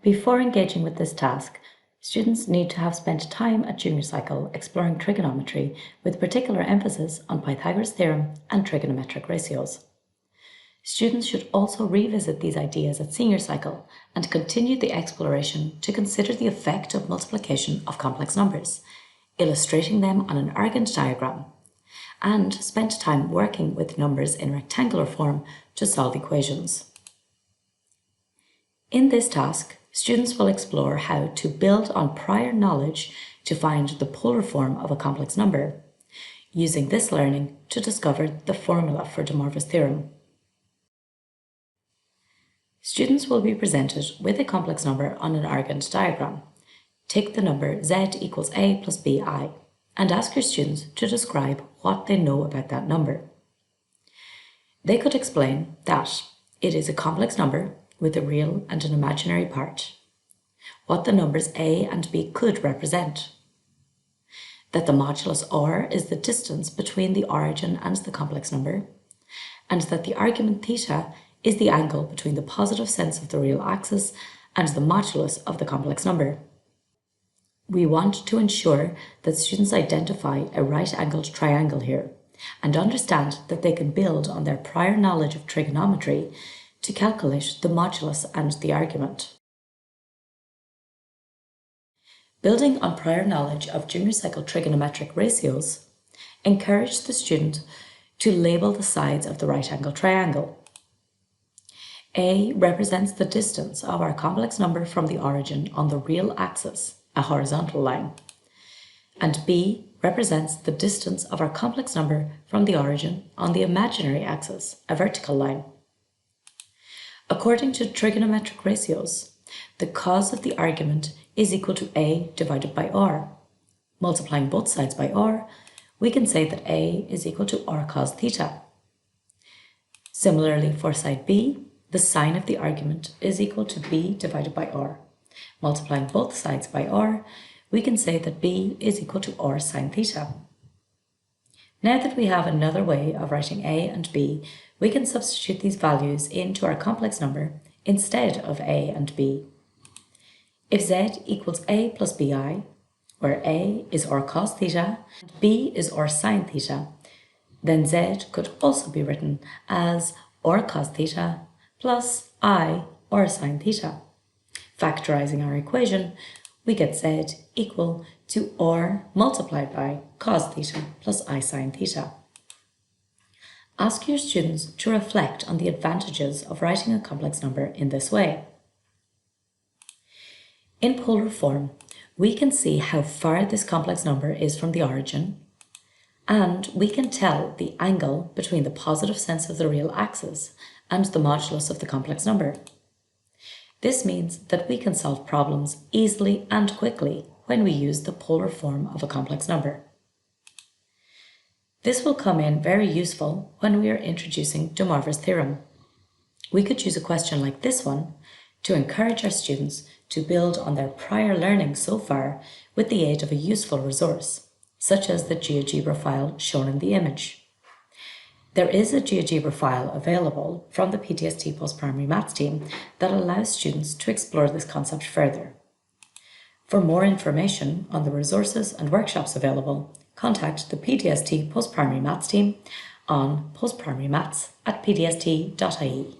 Before engaging with this task, students need to have spent time at junior cycle exploring trigonometry with particular emphasis on Pythagoras' theorem and trigonometric ratios. Students should also revisit these ideas at senior cycle and continue the exploration to consider the effect of multiplication of complex numbers, illustrating them on an argand diagram, and spent time working with numbers in rectangular form to solve equations. In this task, students will explore how to build on prior knowledge to find the polar form of a complex number, using this learning to discover the formula for De Morvis's theorem. Students will be presented with a complex number on an argand diagram. Take the number z equals a plus bi and ask your students to describe what they know about that number. They could explain that it is a complex number with a real and an imaginary part, what the numbers a and b could represent, that the modulus r is the distance between the origin and the complex number, and that the argument theta is the angle between the positive sense of the real axis and the modulus of the complex number. We want to ensure that students identify a right-angled triangle here and understand that they can build on their prior knowledge of trigonometry to calculate the modulus and the argument. Building on prior knowledge of junior cycle trigonometric ratios, encourage the student to label the sides of the right-angled triangle. A represents the distance of our complex number from the origin on the real axis, a horizontal line, and B represents the distance of our complex number from the origin on the imaginary axis, a vertical line. According to trigonometric ratios, the cos of the argument is equal to A divided by R. Multiplying both sides by R, we can say that A is equal to R cos theta. Similarly, for side B, the sine of the argument is equal to B divided by R. Multiplying both sides by R, we can say that B is equal to R sine theta. Now that we have another way of writing A and B, we can substitute these values into our complex number instead of A and B. If Z equals A plus BI, where A is R cos theta and B is R sine theta, then Z could also be written as R cos theta plus I R sine theta. Factorizing our equation, we get Z equal to R multiplied by cos theta plus I sine theta. Ask your students to reflect on the advantages of writing a complex number in this way. In polar form, we can see how far this complex number is from the origin, and we can tell the angle between the positive sense of the real axis and the modulus of the complex number. This means that we can solve problems easily and quickly when we use the polar form of a complex number. This will come in very useful when we are introducing De Morvis's theorem. We could use a question like this one to encourage our students to build on their prior learning so far with the aid of a useful resource, such as the GeoGebra file shown in the image. There is a GeoGebra file available from the PTST Post-Primary Maths team that allows students to explore this concept further. For more information on the resources and workshops available, contact the PTST Post-Primary Maths team on postprimarymaths@pdst.ie.